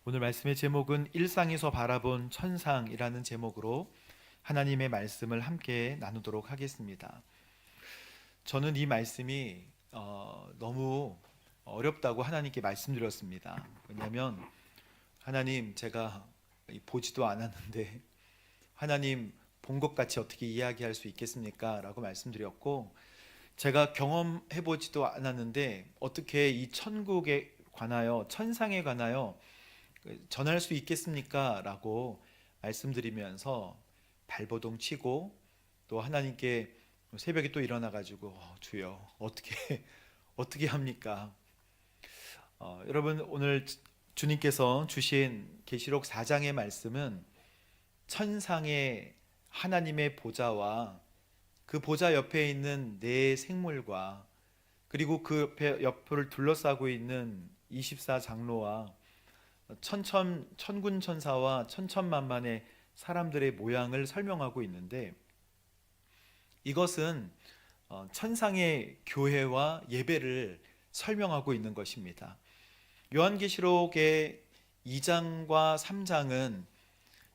오늘 말씀의 제목은 일상에서 바라본 천상이라는 제목으로 하나님의 말씀을 함께 나누도록 하겠습니다. 저는 이 말씀이 너무 어렵다고 하나님께 말씀드렸습니다. 왜냐하면 하나님, 제가 보지도 않았는데 하나님 본 것 같이 어떻게 이야기할 수 있겠습니까? 라고 말씀드렸고, 제가 경험해 보지도 않았는데 어떻게 이 천국에 관하여, 천상에 관하여 전할 수 있겠습니까? 라고 말씀드리면서 발버둥 치고, 또 하나님께 새벽에 또 일어나 가지고 주여, 어떻게 어떻게 합니까? 여러분, 오늘 주님께서 주신 계시록 4장의 말씀은 천상의 하나님의 보좌와 그 보좌 옆에 있는 네 생물과, 그리고 그 옆을 둘러싸고 있는 24장로와 천군 천사와 천천만만의 사람들의 모양을 설명하고 있는데, 이것은 천상의 교회와 예배를 설명하고 있는 것입니다. 요한계시록의 2장과 3장은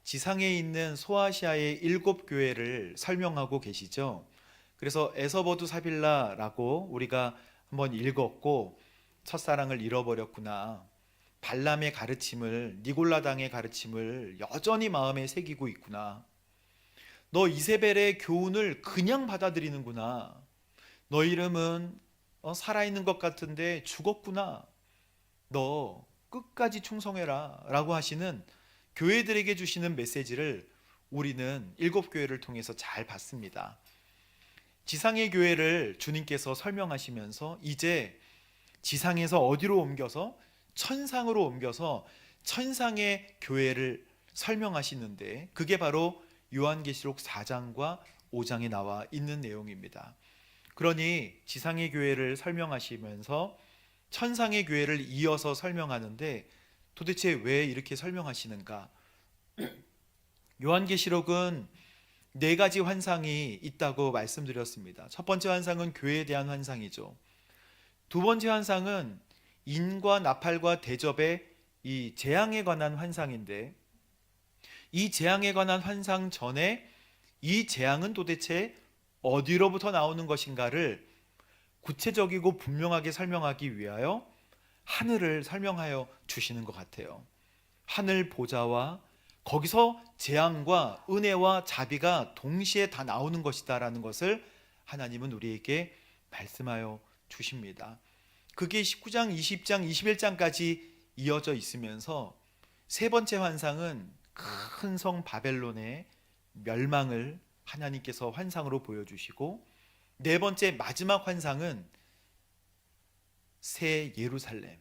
지상에 있는 소아시아의 7교회를 설명하고 계시죠. 그래서 에서버두 사빌라라고 우리가 한번 읽었고, 첫사랑을 잃어버렸구나, 발람의 가르침을, 니골라당의 가르침을 여전히 마음에 새기고 있구나, 너 이세벨의 교훈을 그냥 받아들이는구나, 너 이름은 살아있는 것 같은데 죽었구나, 너 끝까지 충성해라 라고 하시는 교회들에게 주시는 메시지를 우리는 7교회를 통해서 잘 봤습니다. 지상의 교회를 주님께서 설명하시면서 이제 지상에서 어디로 옮겨서 천상으로 옮겨서 천상의 교회를 설명하시는데, 그게 바로 요한계시록 4장과 5장에 나와 있는 내용입니다. 그러니 지상의 교회를 설명하시면서 천상의 교회를 이어서 설명하는데, 도대체 왜 이렇게 설명하시는가? 요한계시록은 네 가지 환상이 있다고 말씀드렸습니다. 첫 번째 환상은 교회에 대한 환상이죠. 두 번째 환상은 인과 나팔과 대접의 이 재앙에 관한 환상인데, 이 재앙에 관한 환상 전에 이 재앙은 도대체 어디로부터 나오는 것인가를 구체적이고 분명하게 설명하기 위하여 하늘을 설명하여 주시는 것 같아요. 하늘 보좌와 거기서 재앙과 은혜와 자비가 동시에 다 나오는 것이다라는 것을 하나님은 우리에게 말씀하여 주십니다. 그게 19장, 20장, 21장까지 이어져 있으면서 세 번째 환상은 큰 성 바벨론의 멸망을 하나님께서 환상으로 보여주시고, 네 번째 마지막 환상은 새 예루살렘,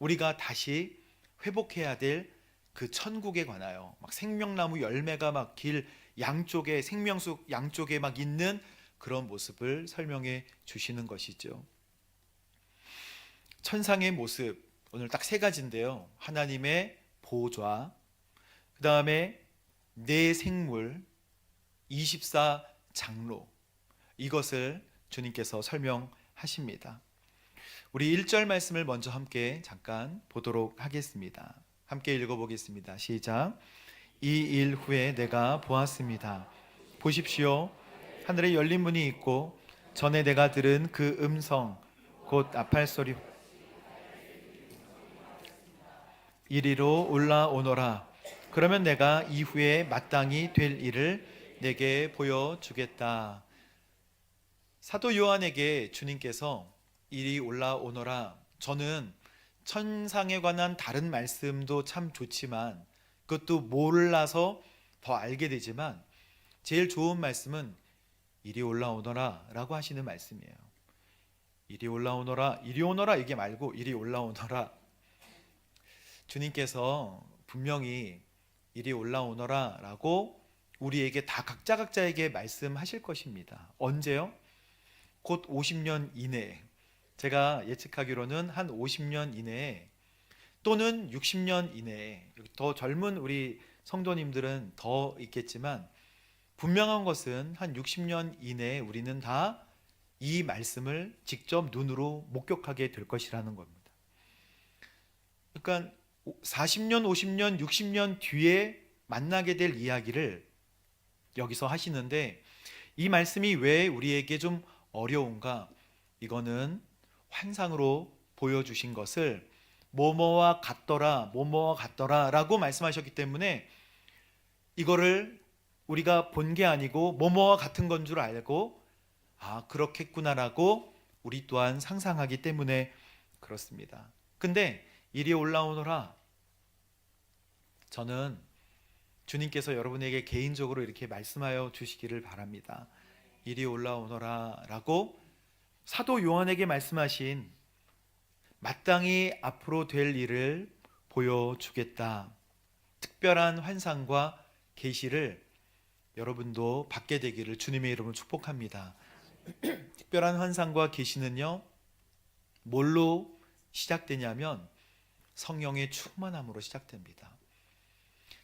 우리가 다시 회복해야 될 그 천국에 관하여, 막 생명나무 열매가 막 길 양쪽에, 생명수 양쪽에 막 있는 그런 모습을 설명해 주시는 것이죠. 천상의 모습, 오늘 딱 세 가지인데요. 하나님의 보좌, 그 다음에 네 생물, 24장로, 이것을 주님께서 설명하십니다. 우리 1절 말씀을 먼저 함께 잠깐 보도록 하겠습니다. 함께 읽어보겠습니다. 시작. 이 일 후에 내가 보았습니다. 보십시오, 하늘에 열린 문이 있고 전에 내가 들은 그 음성, 곧 나팔 소리, 이리로 올라오너라. 그러면 내가 이후에 마땅히 될 일을 내게 보여주겠다. 사도 요한에게 주님께서 이리 올라오너라, 저는 천상에 관한 다른 말씀도 참 좋지만 그것도 몰라서 더 알게 되지만, 제일 좋은 말씀은 이리 올라오너라 라고 하시는 말씀이에요. 이리 올라오너라, 이리 오너라 이게 말고 이리 올라오너라. 주님께서 분명히 이리 올라오너라 라고 우리에게 다 각자에게 말씀하실 것입니다. 언제요? 곧 50년 이내에, 제가 예측하기로는 한 50년 이내에, 또는 60년 이내에, 더 젊은 우리 성도님들은 더 있겠지만 분명한 것은 한 60년 이내에 우리는 다 이 말씀을 직접 눈으로 목격하게 될 것이라는 겁니다. 그러니까 40년, 50년, 60년 뒤에 만나게 될 이야기를 여기서 하시는데, 이 말씀이 왜 우리에게 좀 어려운가? 이거는 환상으로 보여주신 것을 뭐뭐와 같더라, 뭐뭐와 같더라 라고 말씀하셨기 때문에 이거를 우리가 본 게 아니고 뭐뭐와 같은 건 줄 알고, 아, 그렇겠구나라고 우리 또한 상상하기 때문에 그렇습니다. 근데 이리 올라오너라, 저는 주님께서 여러분에게 개인적으로 이렇게 말씀하여 주시기를 바랍니다. 이리 올라오너라 라고 사도 요한에게 말씀하신 마땅히 앞으로 될 일을 보여주겠다, 특별한 환상과 계시를 여러분도 받게 되기를 주님의 이름으로 축복합니다. 특별한 환상과 계시는요, 뭘로 시작되냐면 성령의 충만함으로 시작됩니다.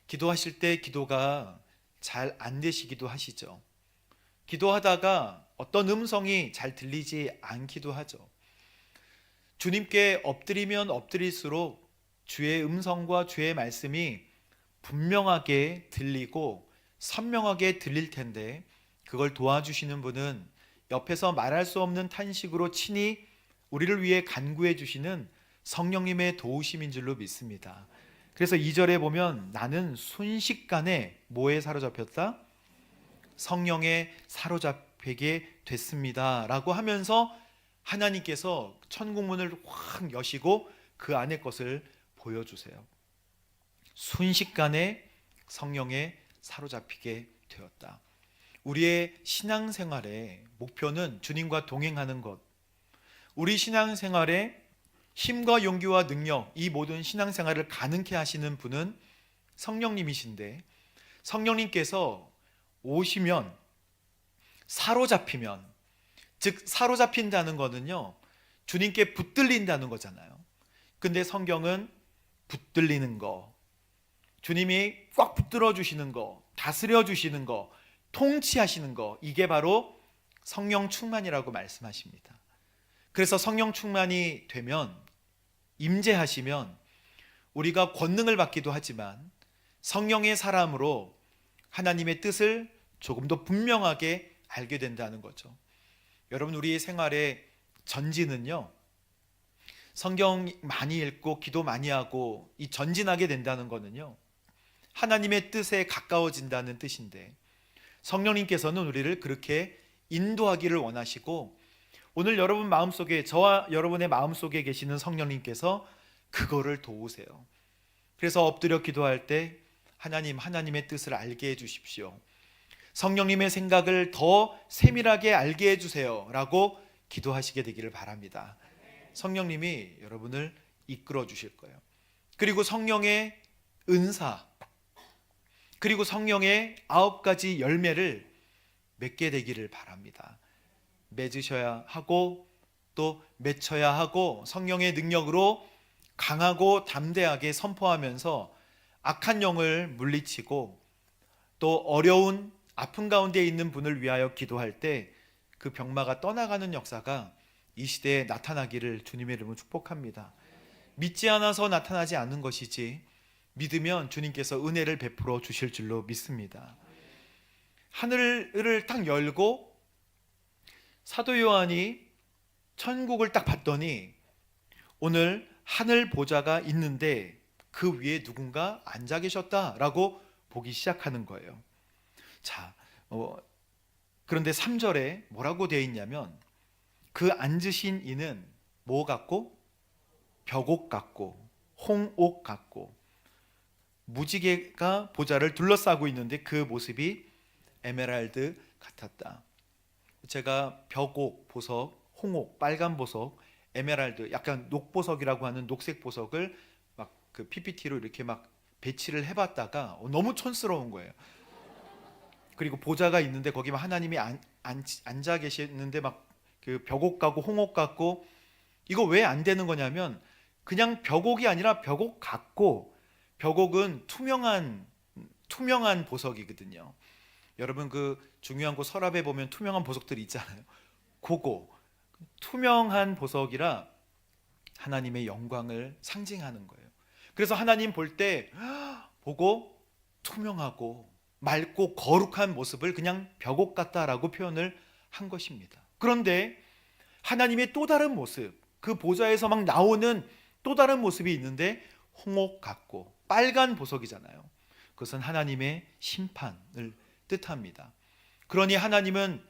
기도하실 때 기도가 잘 안 되시기도 하시죠. 기도하다가 어떤 음성이 잘 들리지 않기도 하죠. 주님께 엎드리면 엎드릴수록 주의 음성과 주의 말씀이 분명하게 들리고 선명하게 들릴 텐데, 그걸 도와주시는 분은 옆에서 말할 수 없는 탄식으로 친히 우리를 위해 간구해 주시는 성령님의 도우심인 줄로 믿습니다. 그래서 2절에 보면 나는 순식간에 뭐에 사로잡혔다? 성령에 사로잡히게 됐습니다 라고 하면서 하나님께서 천국문을 확 여시고 그 안의 것을 보여주세요. 순식간에 성령에 사로잡히게 되었다. 우리의 신앙생활의 목표는 주님과 동행하는 것, 우리 신앙생활에 힘과 용기와 능력, 이 모든 신앙생활을 가능케 하시는 분은 성령님이신데, 성령님께서 오시면, 사로잡히면, 즉 사로잡힌다는 거는요, 주님께 붙들린다는 거잖아요. 근데 성경은 붙들리는 거, 주님이 꽉 붙들어 주시는 거, 다스려 주시는 거, 통치하시는 거, 이게 바로 성령 충만이라고 말씀하십니다. 그래서 성령 충만이 되면, 임재하시면 우리가 권능을 받기도 하지만 성령의 사람으로 하나님의 뜻을 조금 더 분명하게 알게 된다는 거죠. 여러분, 우리의 생활의 전진은요, 성경 많이 읽고 기도 많이 하고 이 전진하게 된다는 거는요, 하나님의 뜻에 가까워진다는 뜻인데, 성령님께서는 우리를 그렇게 인도하기를 원하시고, 오늘 여러분 마음속에, 저와 여러분의 마음속에 계시는 성령님께서 그거를 도우세요. 그래서 엎드려 기도할 때 하나님, 하나님의 뜻을 알게 해 주십시오, 성령님의 생각을 더 세밀하게 알게 해주세요 라고 기도하시게 되기를 바랍니다. 성령님이 여러분을 이끌어 주실 거예요. 그리고 성령의 은사, 그리고 성령의 9가지 열매를 맺게 되기를 바랍니다. 맺으셔야 하고 또 맺혀야 하고, 성령의 능력으로 강하고 담대하게 선포하면서 악한 영을 물리치고, 또 어려운 아픈 가운데 있는 분을 위하여 기도할 때 그 병마가 떠나가는 역사가 이 시대에 나타나기를 주님의 이름으로 축복합니다. 믿지 않아서 나타나지 않는 것이지, 믿으면 주님께서 은혜를 베풀어 주실 줄로 믿습니다. 하늘을 딱 열고 사도 요한이 천국을 딱 봤더니 오늘 하늘 보좌가 있는데 그 위에 누군가 앉아 계셨다라고 보기 시작하는 거예요. 자, 그런데 3절에 뭐라고 되어 있냐면, 그 앉으신 이는 뭐 같고? 벽옥 같고 홍옥 같고, 무지개가 보좌를 둘러싸고 있는데 그 모습이 에메랄드 같았다. 제가 벽옥, 보석, 홍옥, 빨간 보석, 에메랄드, 약간 녹보석이라고 하는 녹색 보석을 막 그 PPT로 이렇게 막 배치를 해봤다가 너무 촌스러운 거예요. 그리고 보좌가 있는데 거기 막 하나님이 앉아 계시는데 막 그 벽옥 같고 홍옥 같고, 이거 왜 안 되는 거냐면 그냥 벽옥이 아니라 벽옥 같고, 벽옥은 투명한 보석이거든요. 여러분, 그 중요한 곳 서랍에 보면 투명한 보석들이 있잖아요. 그거 투명한 보석이라 하나님의 영광을 상징하는 거예요. 그래서 하나님 볼 때 보고 투명하고 맑고 거룩한 모습을 그냥 벽옥 같다라고 표현을 한 것입니다. 그런데 하나님의 또 다른 모습, 그 보좌에서 막 나오는 또 다른 모습이 있는데 홍옥 같고 빨간 보석이잖아요. 그것은 하나님의 심판을 뜻합니다. 그러니 하나님은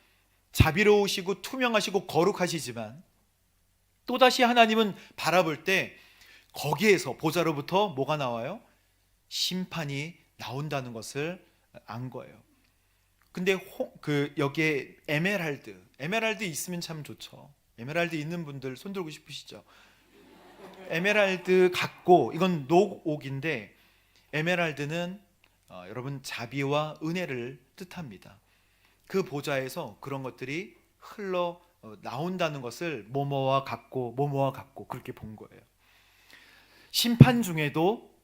자비로우시고 투명하시고 거룩하시지만 또다시 하나님은 바라볼 때 거기에서 보좌로부터 뭐가 나와요? 심판이 나온다는 것을 안 거예요. 근데 여기에 에메랄드 있으면 참 좋죠. 에메랄드 있는 분들 손 들고 싶으시죠? 에메랄드 같고 이건 녹옥인데 에메랄드는 여러분 자비와 은혜를 뜻합니다. 그 보좌에서 그런 것들이 흘러 나온다는 것을 뭐뭐와 같고 그렇게 본 거예요. 심판 중에도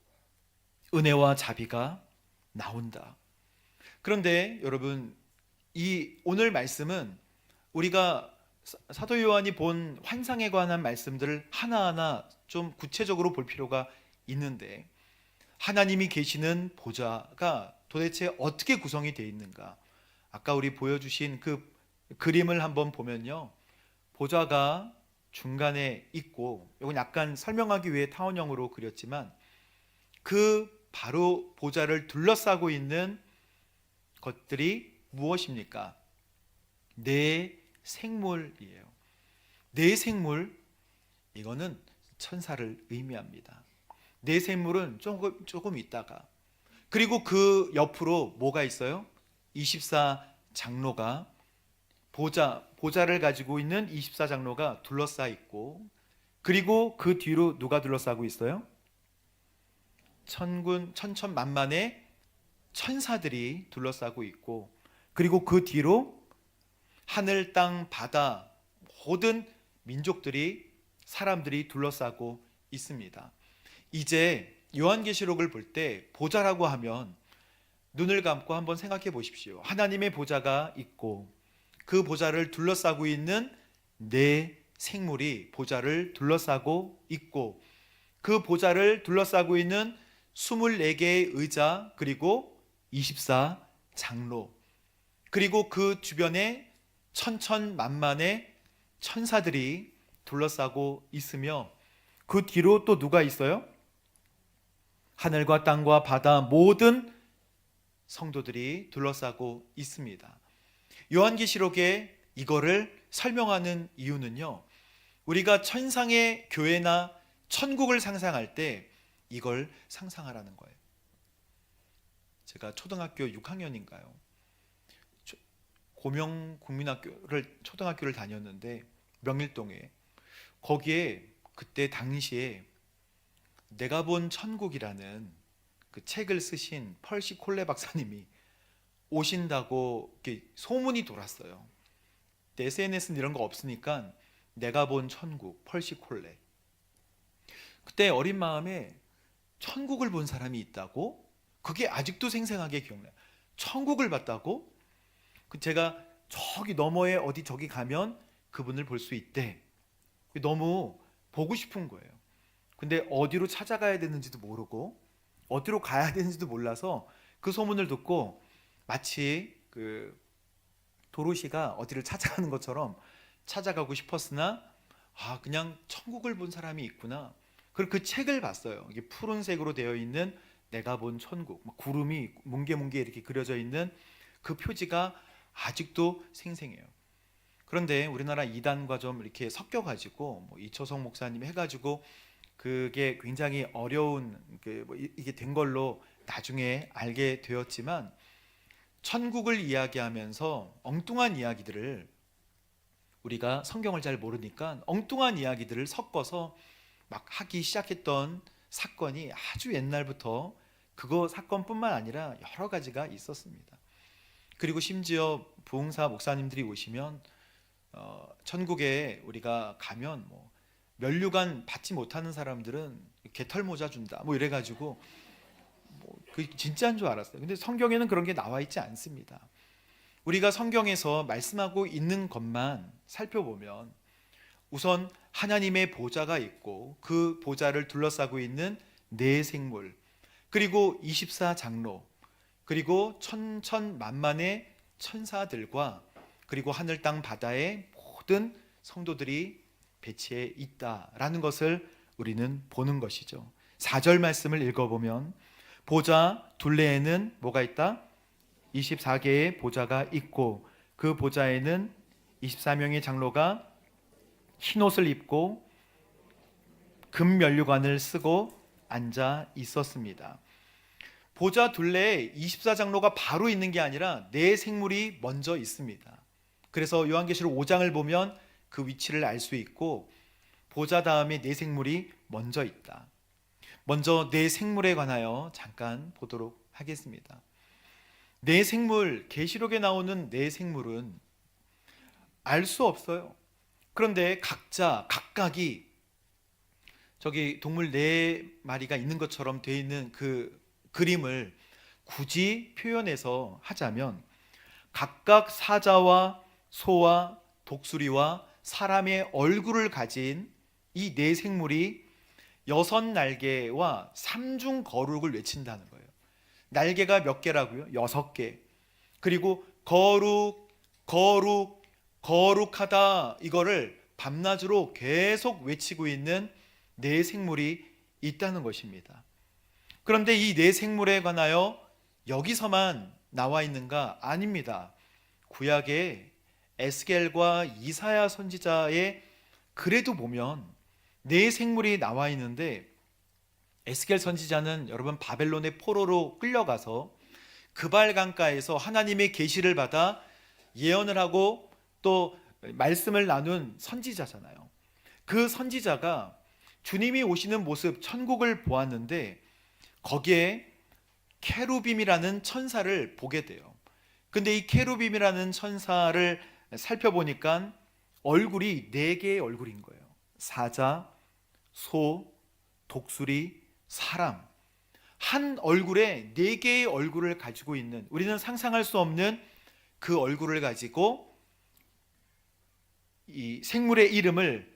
은혜와 자비가 나온다. 그런데 여러분, 이 오늘 말씀은 우리가 사도 요한이 본 환상에 관한 말씀들을 하나하나 좀 구체적으로 볼 필요가 있는데, 하나님이 계시는 보좌가 도대체 어떻게 구성이 되어 있는가? 아까 우리 보여주신 그 그림을 한번 보면요, 보좌가 중간에 있고, 이건 약간 설명하기 위해 타원형으로 그렸지만 그 바로 보좌를 둘러싸고 있는 것들이 무엇입니까? 네 생물이에요. 네 생물, 이거는 천사를 의미합니다. 네 생물은 조금 있다가, 그리고 그 옆으로 뭐가 있어요? 24장로가 보좌를 가지고 있는 24장로가 둘러싸 있고, 그리고 그 뒤로 누가 둘러싸고 있어요? 천천만만의 천사들이 둘러싸고 있고, 그리고 그 뒤로 하늘, 땅, 바다 모든 민족들이, 사람들이 둘러싸고 있습니다. 이제 요한계시록을 볼 때 보좌라고 하면 눈을 감고 한번 생각해 보십시오. 하나님의 보좌가 있고 그 보좌를 둘러싸고 있는 네 생물이 보좌를 둘러싸고 있고, 그 보좌를 둘러싸고 있는 24개의 의자, 그리고 24장로, 그리고 그 주변에 천천만만의 천사들이 둘러싸고 있으며, 그 뒤로 또 누가 있어요? 하늘과 땅과 바다 모든 성도들이 둘러싸고 있습니다. 요한계시록에 이거를 설명하는 이유는요, 우리가 천상의 교회나 천국을 상상할 때 이걸 상상하라는 거예요. 제가 초등학교 6학년인가요? 고명국민학교를 초등학교를 다녔는데 명일동에, 거기에 그때 당시에 내가 본 천국이라는 그 책을 쓰신 펄시 콜레 박사님이 오신다고 이렇게 소문이 돌았어요. SNS는 이런 거 없으니까 내가 본 천국 펄시 콜레. 그때 어린 마음에 천국을 본 사람이 있다고? 그게 아직도 생생하게 기억나요. 천국을 봤다고? 제가 저기 너머에 어디 저기 가면 그분을 볼 수 있대. 너무 보고 싶은 거예요. 근데 어디로 찾아가야 되는지도 모르고 어디로 가야 되는지도 몰라서 그 소문을 듣고 마치 그 도로시가 어디를 찾아가는 것처럼 찾아가고 싶었으나, 그냥 천국을 본 사람이 있구나. 그리고 그 책을 봤어요. 이게 푸른색으로 되어 있는 내가 본 천국, 구름이 뭉게뭉게 이렇게 그려져 있는 그 표지가 아직도 생생해요. 그런데 우리나라 이단과 좀 이렇게 섞여가지고 이초성 목사님 해가지고 그게 굉장히 어려운 이게 된 걸로 나중에 알게 되었지만, 천국을 이야기하면서 엉뚱한 이야기들을, 우리가 성경을 잘 모르니까 엉뚱한 이야기들을 섞어서 막 하기 시작했던 사건이 아주 옛날부터 그거 사건뿐만 아니라 여러 가지가 있었습니다. 그리고 심지어 부흥사 목사님들이 오시면 천국에 우리가 가면 면류관 받지 못하는 사람들은 개털 모자 준다 이래가지고 그 진짜인 줄 알았어요. 근데 성경에는 그런 게 나와 있지 않습니다. 우리가 성경에서 말씀하고 있는 것만 살펴보면, 우선 하나님의 보좌가 있고 그 보좌를 둘러싸고 있는 네 생물, 그리고 24장로, 그리고 천천만만의 천사들과 그리고 하늘 땅 바다의 모든 성도들이 배치해 있다라는 것을 우리는 보는 것이죠. 4절 말씀을 읽어보면 보좌 둘레에는 뭐가 있다? 24개의 보좌가 있고 그 보좌에는 24명의 장로가 흰옷을 입고 금면류관을 쓰고 앉아 있었습니다. 보좌 둘레에 24장로가 바로 있는 게 아니라 네 생물이 먼저 있습니다. 그래서 요한계시록 5장을 보면 그 위치를 알 수 있고 보좌 다음에 네 생물이 먼저 있다. 먼저 네 생물에 관하여 잠깐 보도록 하겠습니다. 네 생물, 계시록에 나오는 네 생물은 알 수 없어요. 그런데 각각이 저기 동물 네 마리가 있는 것처럼 되어 있는 그 그림을 굳이 표현해서 하자면 각각 사자와 소와 독수리와 사람의 얼굴을 가진 이 네 생물이 6날개와 삼중 거룩을 외친다는 거예요. 날개가 몇 개라고요? 6개. 그리고 거룩, 거룩, 거룩하다, 이거를 밤낮으로 계속 외치고 있는 네 생물이 있다는 것입니다. 그런데 이 네 생물에 관하여 여기서만 나와 있는가? 아닙니다. 구약의 에스겔과 이사야 선지자의 글에도 보면 네 생물이 나와 있는데, 에스겔 선지자는 여러분 바벨론의 포로로 끌려가서 그발 강가에서 하나님의 계시를 받아 예언을 하고 또 말씀을 나눈 선지자잖아요. 그 선지자가 주님이 오시는 모습, 천국을 보았는데 거기에 케루빔이라는 천사를 보게 돼요. 근데 이 케루빔이라는 천사를 살펴보니까 얼굴이 네 개의 얼굴인 거예요. 사자, 소, 독수리, 사람. 한 얼굴에 네 개의 얼굴을 가지고 있는, 우리는 상상할 수 없는 그 얼굴을 가지고 이 생물의 이름을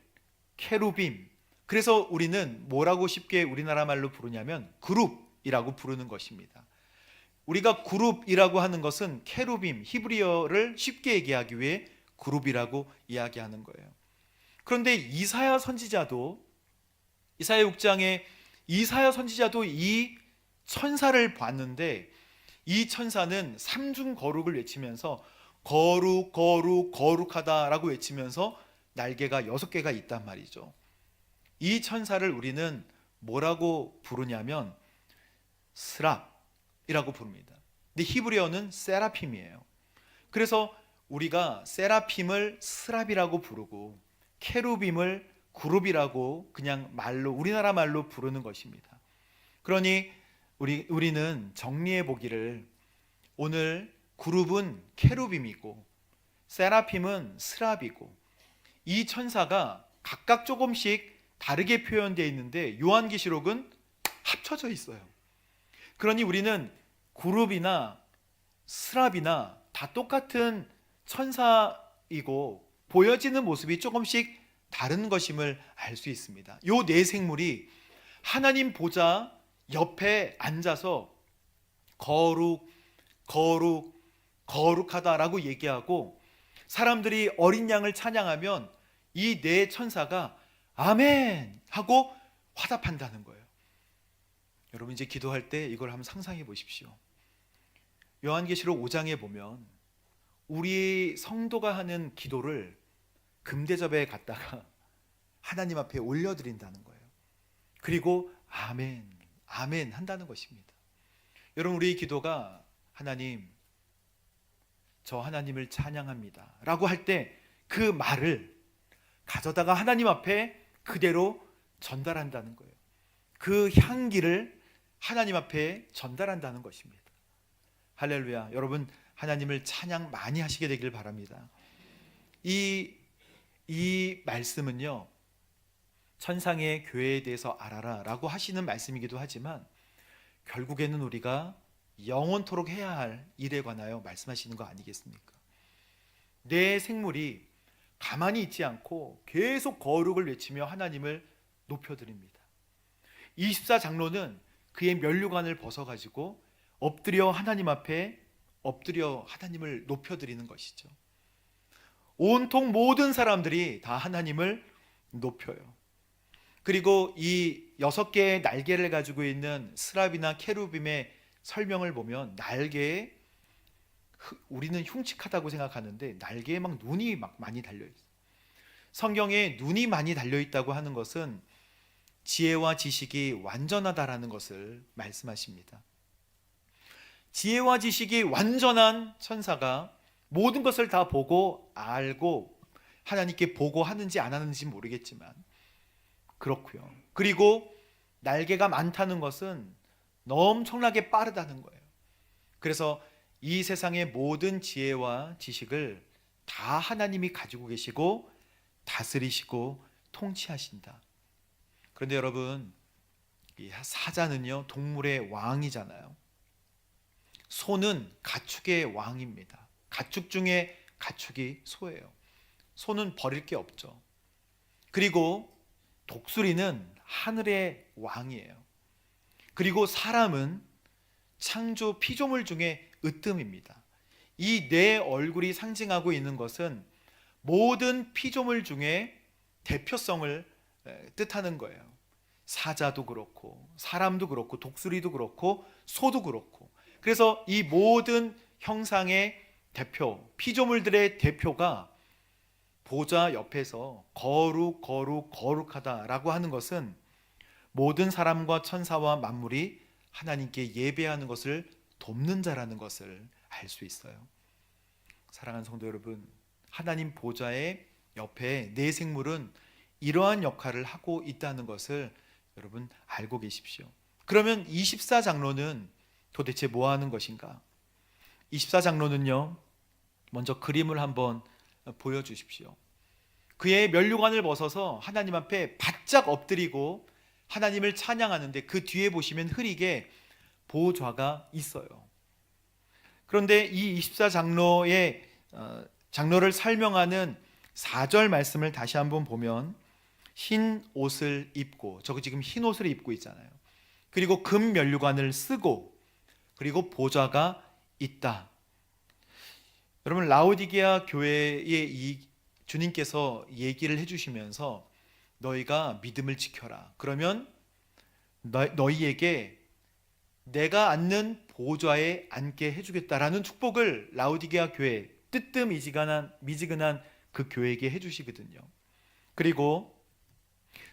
케루빔, 그래서 우리는 뭐라고 쉽게 우리나라 말로 부르냐면 그룹이라고 부르는 것입니다. 우리가 그룹이라고 하는 것은 케루빔, 히브리어를 쉽게 얘기하기 위해 그룹이라고 이야기하는 거예요. 그런데 이사야 선지자도, 이사야 6장에 이사야 선지자도 이 천사를 봤는데 이 천사는 삼중 거룩을 외치면서 거룩, 거룩, 거룩하다라고 외치면서 날개가 6개가 있단 말이죠. 이 천사를 우리는 뭐라고 부르냐면 스랍이라고 부릅니다. 근데 히브리어는 세라핌이에요. 그래서 우리가 세라핌을 스랍이라고 부르고 케루빔을 그룹이라고 그냥 말로, 우리나라 말로 부르는 것입니다. 그러니 우리는 정리해 보기를, 오늘 그룹은 케루빔이고 세라핌은 스랍이고 이 천사가 각각 조금씩 다르게 표현되어 있는데 요한계시록은 합쳐져 있어요. 그러니 우리는 그룹이나 스랍이나 다 똑같은 천사이고 보여지는 모습이 조금씩 다른 것임을 알 수 있습니다. 요 네 생물이 하나님 보좌 옆에 앉아서 거룩, 거룩, 거룩하다라고 얘기하고 사람들이 어린 양을 찬양하면 이 네 천사가 아멘 하고 화답한다는 거예요. 여러분 이제 기도할 때 이걸 한번 상상해 보십시오. 요한계시록 5장에 보면 우리 성도가 하는 기도를 금대접에 갖다가 하나님 앞에 올려드린다는 거예요. 그리고 아멘, 아멘 한다는 것입니다. 여러분 우리의 기도가 하나님, 저 하나님을 찬양합니다 라고 할 때 그 말을 가져다가 하나님 앞에 그대로 전달한다는 거예요. 그 향기를 하나님 앞에 전달한다는 것입니다. 할렐루야. 여러분 하나님을 찬양 많이 하시게 되길 바랍니다. 이 말씀은요, 천상의 교회에 대해서 알아라 라고 하시는 말씀이기도 하지만 결국에는 우리가 영원토록 해야 할 일에 관하여 말씀하시는 거 아니겠습니까? 내 생물이 가만히 있지 않고 계속 거룩을 외치며 하나님을 높여드립니다. 24장로는 그의 면류관을 벗어가지고 엎드려 하나님 앞에 엎드려 하나님을 높여드리는 것이죠. 온통 모든 사람들이 다 하나님을 높여요. 그리고 이 6개의 날개를 가지고 있는 스라비나 케루빔의 설명을 보면 날개에, 우리는 흉측하다고 생각하는데 날개에 막 눈이 막 많이 달려있어요. 성경에 눈이 많이 달려있다고 하는 것은 지혜와 지식이 완전하다라는 것을 말씀하십니다. 지혜와 지식이 완전한 천사가 모든 것을 다 보고 알고 하나님께 보고하는지 안 하는지 모르겠지만 그렇고요. 그리고 날개가 많다는 것은 엄청나게 빠르다는 거예요. 그래서 이 세상의 모든 지혜와 지식을 다 하나님이 가지고 계시고 다스리시고 통치하신다. 그런데 여러분, 이 사자는요 동물의 왕이잖아요. 소는 가축의 왕입니다. 가축 중에 가축이 소예요. 소는 버릴 게 없죠. 그리고 독수리는 하늘의 왕이에요. 그리고 사람은 창조 피조물 중에 으뜸입니다. 이 네 얼굴이 상징하고 있는 것은 모든 피조물 중에 대표성을 뜻하는 거예요. 사자도 그렇고 사람도 그렇고 독수리도 그렇고 소도 그렇고, 그래서 이 모든 형상의 대표, 피조물들의 대표가 보좌 옆에서 거룩하다라고 하는 것은 모든 사람과 천사와 만물이 하나님께 예배하는 것을 돕는 자라는 것을 알 수 있어요. 사랑하는 성도 여러분, 하나님 보좌의 옆에 내 생물은 이러한 역할을 하고 있다는 것을 여러분 알고 계십시오. 그러면 24장로는 도대체 뭐 하는 것인가? 24장로는요 먼저 그림을 한번 보여주십시오. 그의 면류관을 벗어서 하나님 앞에 바짝 엎드리고 하나님을 찬양하는데 그 뒤에 보시면 흐리게 보좌가 있어요. 그런데 이 24장로의 장로를 설명하는 4절 말씀을 다시 한번 보면 흰 옷을 입고, 저거 지금 흰 옷을 입고 있잖아요. 그리고 금 면류관을 쓰고 그리고 보좌가 있다. 여러분, 라오디게아 교회에 이 주님께서 얘기를 해주시면서 너희가 믿음을 지켜라. 그러면 너희에게 내가 앉는 보좌에 앉게 해주겠다라는 축복을 라오디게아 교회, 뜨뜻미지근한 그 교회에게 해주시거든요. 그리고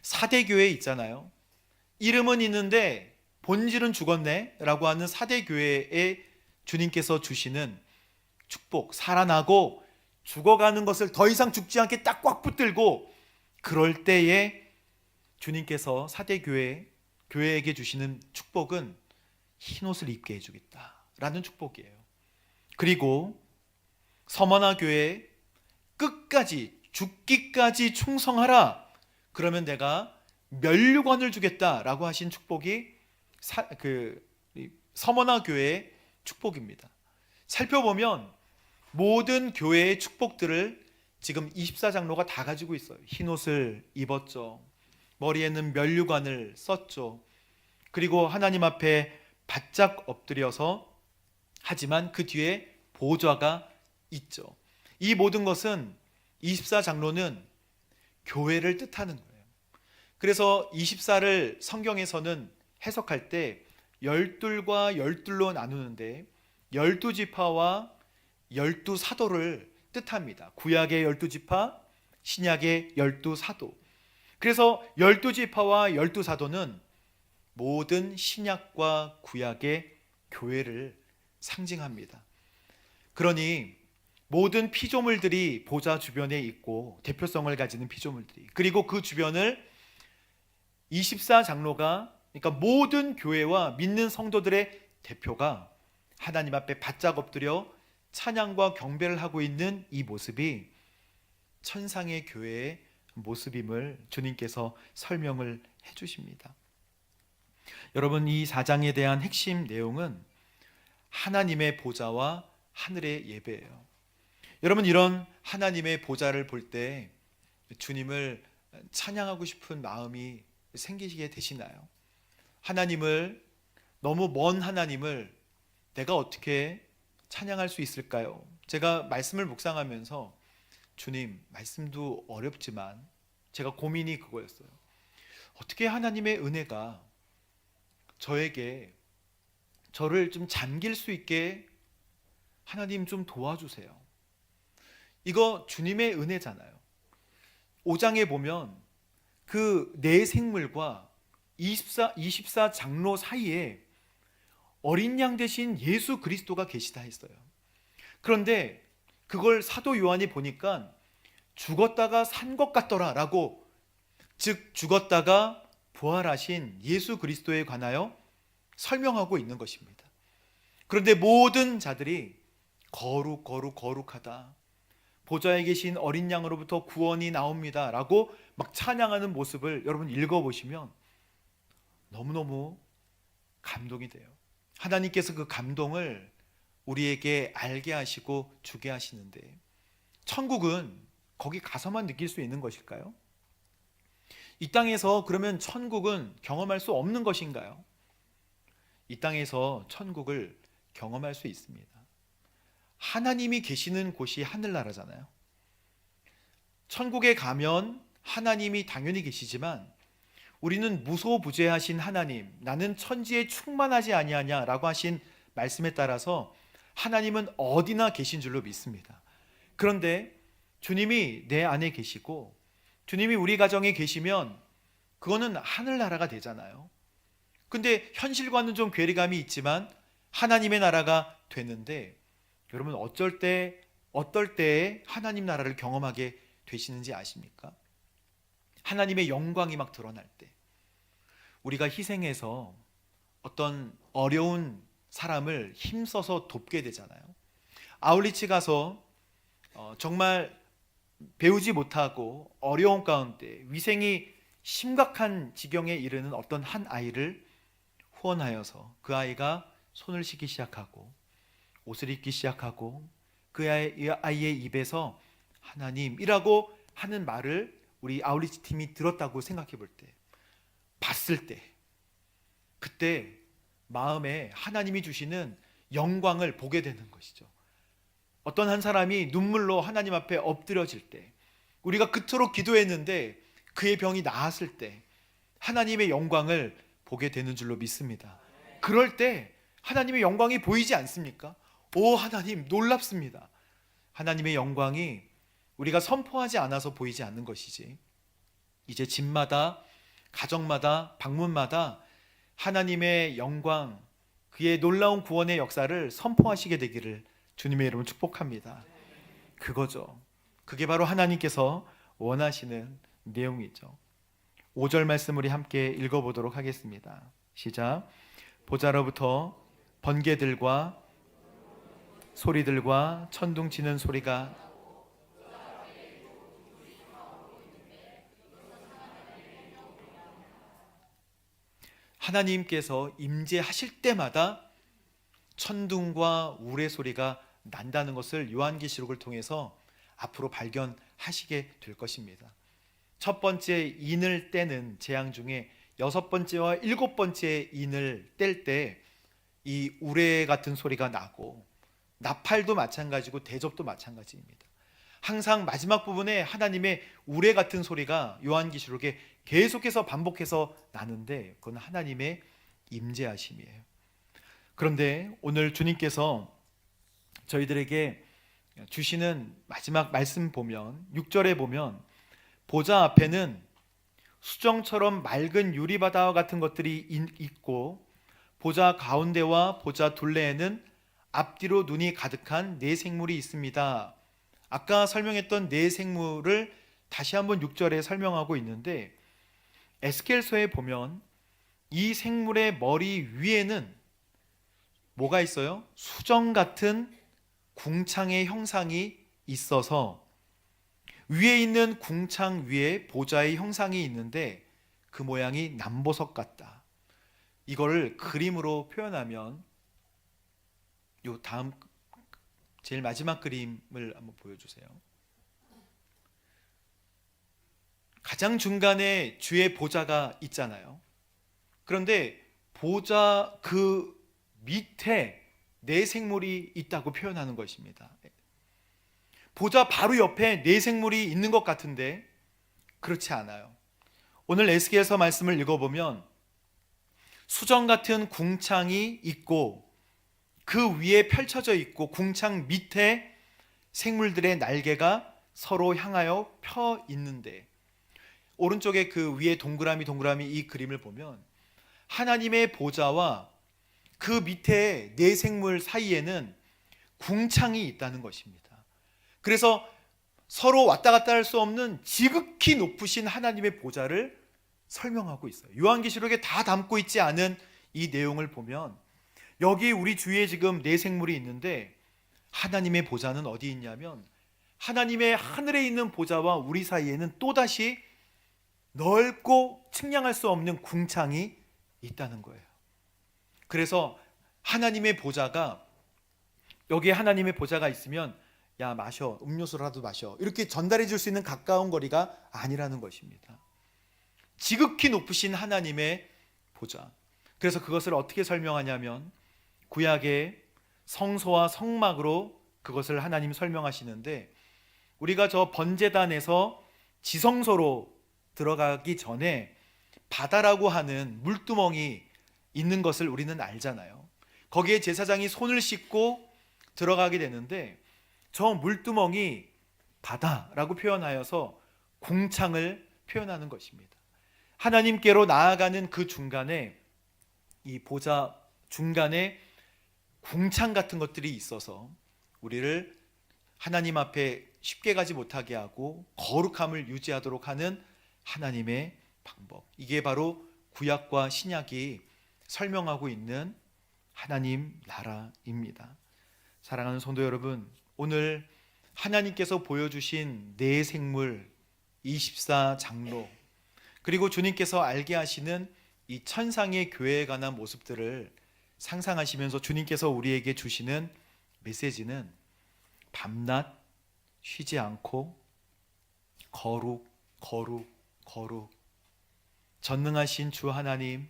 사대교회 있잖아요. 이름은 있는데 본질은 죽었네 라고 하는 사대교회에 주님께서 주시는 축복, 살아나고 죽어가는 것을 더 이상 죽지 않게 딱 꽉 붙들고, 그럴 때에 주님께서 교회에게 주시는 축복은 흰옷을 입게 해주겠다라는 축복이에요. 그리고 서머나 교회 끝까지 죽기까지 충성하라. 그러면 내가 면류관을 주겠다라고 하신 축복이 서머나 교회의 축복입니다. 살펴보면 모든 교회의 축복들을 지금 24장로가 다 가지고 있어요. 흰옷을 입었죠. 머리에는 면류관을 썼죠. 그리고 하나님 앞에 바짝 엎드려서, 하지만 그 뒤에 보좌가 있죠. 이 모든 것은 24장로는 교회를 뜻하는 거예요. 그래서 24를 성경에서는 해석할 때 열둘과 열둘로 나누는데 12지파와 12사도를 뜻합니다. 구약의 12지파, 신약의 12사도. 그래서 12지파와 12사도는 모든 신약과 구약의 교회를 상징합니다. 그러니 모든 피조물들이 보좌 주변에 있고, 대표성을 가지는 피조물들이, 그리고 그 주변을 24장로가, 그러니까 모든 교회와 믿는 성도들의 대표가 하나님 앞에 바짝 엎드려 찬양과 경배를 하고 있는 이 모습이 천상의 교회의 모습임을 주님께서 설명을 해주십니다. 여러분, 이 4장에 대한 핵심 내용은 하나님의 보좌와 하늘의 예배예요. 여러분, 이런 하나님의 보좌를 볼 때 주님을 찬양하고 싶은 마음이 생기시게 되시나요? 하나님을, 너무 먼 하나님을 내가 어떻게 찬양할 수 있을까요? 제가 말씀을 묵상하면서 주님, 말씀도 어렵지만 제가 고민이 그거였어요. 어떻게 하나님의 은혜가 저에게, 저를 좀 잠길 수 있게 하나님 좀 도와주세요. 이거 주님의 은혜잖아요. 5장에 보면 그 네 생물과 24 장로 사이에 어린 양 대신 예수 그리스도가 계시다 했어요. 그런데 그걸 사도 요한이 보니까 죽었다가 산 것 같더라 라고, 즉 죽었다가 부활하신 예수 그리스도에 관하여 설명하고 있는 것입니다. 그런데 모든 자들이 거룩하다, 보좌에 계신 어린 양으로부터 구원이 나옵니다 라고 막 찬양하는 모습을 여러분 읽어보시면 너무너무 감동이 돼요. 하나님께서 그 감동을 우리에게 알게 하시고 주게 하시는데, 천국은 거기 가서만 느낄 수 있는 것일까요? 이 땅에서 그러면 천국은 경험할 수 없는 것인가요? 이 땅에서 천국을 경험할 수 있습니다. 하나님이 계시는 곳이 하늘나라잖아요. 천국에 가면 하나님이 당연히 계시지만 우리는 무소부재하신 하나님, 나는 천지에 충만하지 아니하냐라고 하신 말씀에 따라서 하나님은 어디나 계신 줄로 믿습니다. 그런데 주님이 내 안에 계시고 주님이 우리 가정에 계시면 그거는 하늘나라가 되잖아요. 근데 현실과는 좀 괴리감이 있지만 하나님의 나라가 되는데, 여러분 어떨 때에 하나님 나라를 경험하게 되시는지 아십니까? 하나님의 영광이 막 드러날 때, 우리가 희생해서 어떤 어려운 사람을 힘써서 돕게 되잖아요. 아울리치 가서 정말 배우지 못하고 어려운 가운데 위생이 심각한 지경에 이르는 어떤 한 아이를 후원하여서 그 아이가 손을 씻기 시작하고 옷을 입기 시작하고 그 아이의 입에서 하나님이라고 하는 말을 우리 아울리치 팀이 들었다고 생각해 볼 때, 봤을 때, 그때 마음에 하나님이 주시는 영광을 보게 되는 것이죠. 어떤 한 사람이 눈물로 하나님 앞에 엎드려질 때, 우리가 그토록 기도했는데 그의 병이 나았을 때 하나님의 영광을 보게 되는 줄로 믿습니다. 그럴 때 하나님의 영광이 보이지 않습니까? 오, 하나님 놀랍습니다. 하나님의 영광이 우리가 선포하지 않아서 보이지 않는 것이지, 이제 집마다, 가정마다, 방문마다 하나님의 영광, 그의 놀라운 구원의 역사를 선포하시게 되기를 주님의 이름으로 축복합니다. 그거죠. 그게 바로 하나님께서 원하시는 내용이죠. 5절 말씀 우리 함께 읽어보도록 하겠습니다. 시작. 보좌로부터 번개들과 소리들과 천둥 치는 소리가 하나님께서 임재하실 때마다 천둥과 우레 소리가 난다는 것을 요한계시록을 통해서 앞으로 발견하시게 될 것입니다. 첫 번째 인을 떼는 재앙 중에 여섯 번째와 일곱 번째 인을 뗄 때 이 우레 같은 소리가 나고, 나팔도 마찬가지고 대접도 마찬가지입니다. 항상 마지막 부분에 하나님의 우레 같은 소리가 요한계시록에 계속해서 반복해서 나는데 그건 하나님의 임재하심이에요. 그런데 오늘 주님께서 저희들에게 주시는 마지막 말씀 보면 6절에 보면 보좌 앞에는 수정처럼 맑은 유리바다와 같은 것들이 있고 보좌 가운데와 보좌 둘레에는 앞뒤로 눈이 가득한 네 생물이 있습니다. 아까 설명했던 네 생물을 다시 한번 6절에 설명하고 있는데, 에스겔서에 보면 이 생물의 머리 위에는 뭐가 있어요? 수정 같은 궁창의 형상이 있어서 위에 있는 궁창 위에 보좌의 형상이 있는데 그 모양이 남보석 같다. 이거를 그림으로 표현하면 요 다음 제일 마지막 그림을 한번 보여주세요. 가장 중간에 주의 보좌가 있잖아요. 그런데 보좌 그 밑에 내 생물이 있다고 표현하는 것입니다. 보좌 바로 옆에 내 생물이 있는 것 같은데 그렇지 않아요. 오늘 에스겔서 말씀을 읽어보면 수정 같은 궁창이 있고 그 위에 펼쳐져 있고 궁창 밑에 생물들의 날개가 서로 향하여 펴 있는데, 오른쪽에 그 위에 동그라미 이 그림을 보면 하나님의 보좌와 그 밑에 네 생물 사이에는 궁창이 있다는 것입니다. 그래서 서로 왔다 갔다 할 수 없는 지극히 높으신 하나님의 보좌를 설명하고 있어요. 요한계시록에 다 담고 있지 않은 이 내용을 보면 여기 우리 주위에 지금 네 생물이 있는데 하나님의 보좌는 어디 있냐면 하나님의 하늘에 있는 보좌와 우리 사이에는 또다시 넓고 측량할 수 없는 궁창이 있다는 거예요. 그래서 하나님의 보좌가, 여기에 하나님의 보좌가 있으면 야 마셔, 음료수라도 마셔, 이렇게 전달해 줄 수 있는 가까운 거리가 아니라는 것입니다. 지극히 높으신 하나님의 보좌. 그래서 그것을 어떻게 설명하냐면 구약의 성소와 성막으로 그것을 하나님 설명하시는데, 우리가 저 번제단에서 지성소로 들어가기 전에 바다라고 하는 물두멍이 있는 것을 우리는 알잖아요. 거기에 제사장이 손을 씻고 들어가게 되는데 저 물두멍이 바다라고 표현하여서 궁창을 표현하는 것입니다. 하나님께로 나아가는 그 중간에, 이 보좌 중간에 궁창 같은 것들이 있어서 우리를 하나님 앞에 쉽게 가지 못하게 하고 거룩함을 유지하도록 하는 하나님의 방법, 이게 바로 구약과 신약이 설명하고 있는 하나님 나라입니다. 사랑하는 성도 여러분, 오늘 하나님께서 보여주신 네 생물 24장로, 그리고 주님께서 알게 하시는 이 천상의 교회에 관한 모습들을 상상하시면서 주님께서 우리에게 주시는 메시지는 밤낮 쉬지 않고 거룩 거룩 거룩, 전능하신 주 하나님,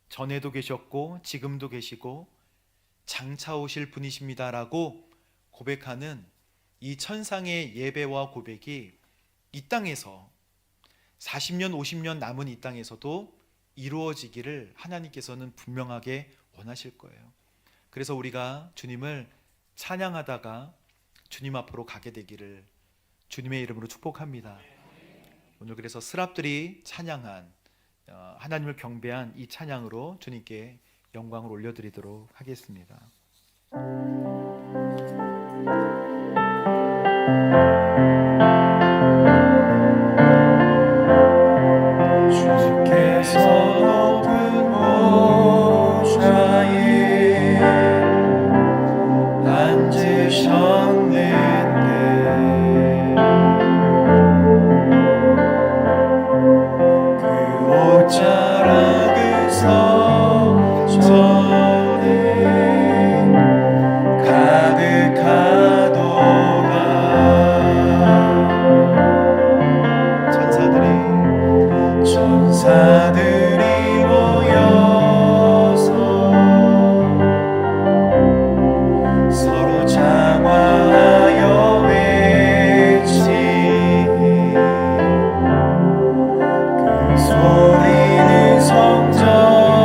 전에도 계셨고 지금도 계시고 장차 오실 분이십니다라고 고백하는 이 천상의 예배와 고백이 이 땅에서 40년 50년 남은 이 땅에서도 이루어지기를 하나님께서는 분명하게 원하실 거예요. 그래서 우리가 주님을 찬양하다가 주님 앞으로 가게 되기를 주님의 이름으로 축복합니다. 오늘 그래서 스랍들이 찬양한, 하나님을 경배한 이 찬양으로 주님께 영광을 올려드리도록 하겠습니다. 주께서 높은 보좌에 앉으셨는데 그 옷자락을 성전에 가득하도다. 천사들이 모여서 서로 장화하여 외치니 그 소리는 성전에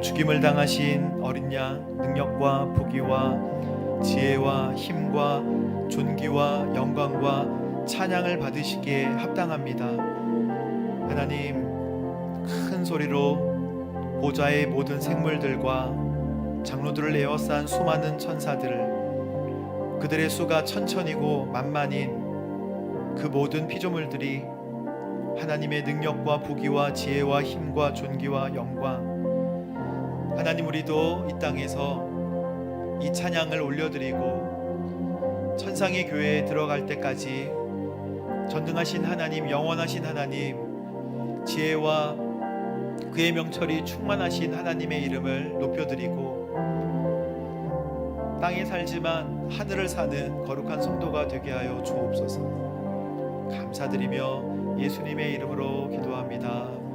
죽임을 당하신 어린 양 능력과 부귀와 지혜와 힘과 존귀와 영광과 찬양을 받으시기에 합당합니다. 하나님, 큰 소리로 보좌의 모든 생물들과 장로들을 에워싼 수많은 천사들, 그들의 수가 천천이고 만만인 그 모든 피조물들이 하나님의 능력과 부귀와 지혜와 힘과 존귀와 영광, 하나님, 우리도 이 땅에서 이 찬양을 올려드리고 천상의 교회에 들어갈 때까지 전능하신 하나님, 영원하신 하나님, 지혜와 그의 명철이 충만하신 하나님의 이름을 높여드리고 땅에 살지만 하늘을 사는 거룩한 성도가 되게 하여 주옵소서. 감사드리며 예수님의 이름으로 기도합니다.